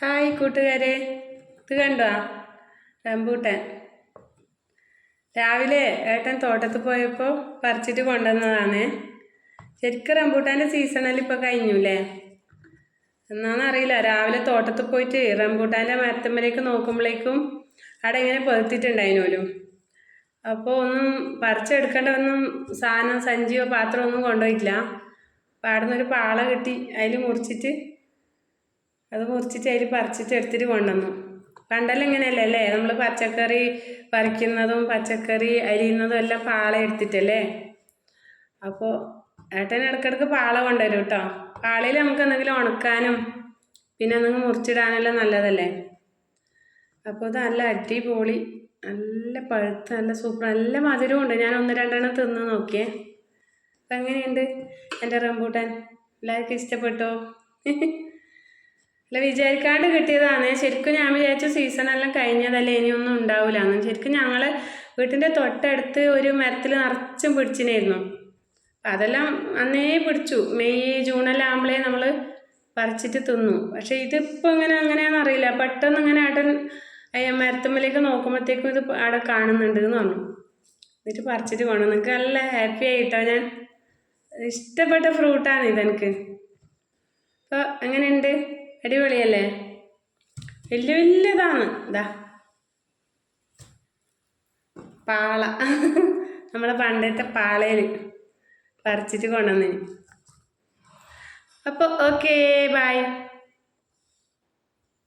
Hi കൂട്ടുകാരെ, ഇത് കണ്ടോ റംബൂട്ടാൻ? രാവിലെ ഏട്ടൻ തോട്ടത്തിൽ പോയപ്പോൾ പറിച്ചിട്ട് കൊണ്ടുവന്നതാണ്. ശരിക്കും റംബൂട്ടാൻ്റെ സീസണല്ല ഇപ്പോൾ കഴിഞ്ഞൂല്ലേ? എന്നാന്നറിയില്ല, രാവിലെ തോട്ടത്തിൽ പോയിട്ട് റംബൂട്ടാൻ്റെ മരത്തുമ്മലേക്ക് നോക്കുമ്പോഴേക്കും അവിടെ ഇങ്ങനെ പെറുത്തിട്ടുണ്ടായിനോലും. അപ്പോൾ ഒന്നും പറിച്ചെടുക്കേണ്ട ഒന്നും സാധനം സഞ്ചിയോ പാത്രമോ ഒന്നും കൊണ്ടുപോയിട്ടില്ല. അപ്പോൾ അവിടെ നിന്നൊരു പാള കിട്ടി, അതിൽ മുറിച്ചിട്ട് അതിൽ പറിച്ചിട്ട് എടുത്തിട്ട് കൊണ്ടുവന്നു. പണ്ടെല്ലാം ഇങ്ങനെയല്ലേ അല്ലേ, നമ്മൾ പച്ചക്കറി പറിക്കുന്നതും പച്ചക്കറി അരിയുന്നതും എല്ലാം പാള എടുത്തിട്ടല്ലേ. അപ്പോൾ ഏട്ടൻ ഇടയ്ക്കിടയ്ക്ക് പാള കൊണ്ടുവരും കേട്ടോ. പാളയിൽ നമുക്ക് എന്തെങ്കിലും ഉണക്കാനും പിന്നെ എന്തെങ്കിലും മുറിച്ചിടാനെല്ലാം നല്ലതല്ലേ. അപ്പോൾ ഇത് നല്ല അടിപൊളി, നല്ല പഴുത്ത് നല്ല സൂപ്പർ, നല്ല മധുരവും ഉണ്ട്. ഞാൻ ഒന്ന് രണ്ടെണ്ണം തിന്ന് നോക്കിയേ. അപ്പം എങ്ങനെയുണ്ട് എൻ്റെ റംബൂട്ടാൻ? എല്ലാവർക്കും ഇഷ്ടപ്പെട്ടോ? അല്ല, വിചാരിക്കാണ്ട് കിട്ടിയതാണ്. ശരിക്കും ഞാൻ വിചാരിച്ചു സീസണെല്ലാം കഴിഞ്ഞതല്ലേ, ഇനിയൊന്നും ഉണ്ടാവില്ല എന്ന്. ശരിക്കും ഞങ്ങൾ വീട്ടിൻ്റെ തൊട്ടടുത്ത് ഒരു മരത്തിൽ നിറച്ചും പിടിച്ചിനായിരുന്നു. അപ്പം അതെല്ലാം അന്നേ പിടിച്ചു. മെയ് ജൂണെല്ലാം ആകുമ്പോഴേ നമ്മൾ പറിച്ചിട്ട് തിന്നു. പക്ഷേ ഇതിപ്പോൾ അങ്ങനെയാണെന്ന് അറിയില്ല. പെട്ടെന്ന് ഇങ്ങനെ ഏട്ടൻ മരത്തുമ്മലേക്ക് നോക്കുമ്പോഴത്തേക്കും ഇത് അവിടെ കാണുന്നുണ്ട് എന്ന് പറഞ്ഞു. എന്നിട്ട് പറിച്ചിട്ട് കൊണ്ടു. നിങ്ങൾക്ക് നല്ല ഹാപ്പി ആയിട്ടോ. ഞാൻ ഇഷ്ടപ്പെട്ട ഫ്രൂട്ടാണ് ഇതെനിക്ക്. അപ്പോൾ എങ്ങനെയുണ്ട്? അടിപൊളിയല്ലേ? വലിയതാണ്. ഇതാ പാള, നമ്മളെ പണ്ടത്തെ പാളയിൽ പറിച്ചിട്ട് കൊണ്ടുവന്നിന്. അപ്പോൾ ഓക്കേ, ബൈ.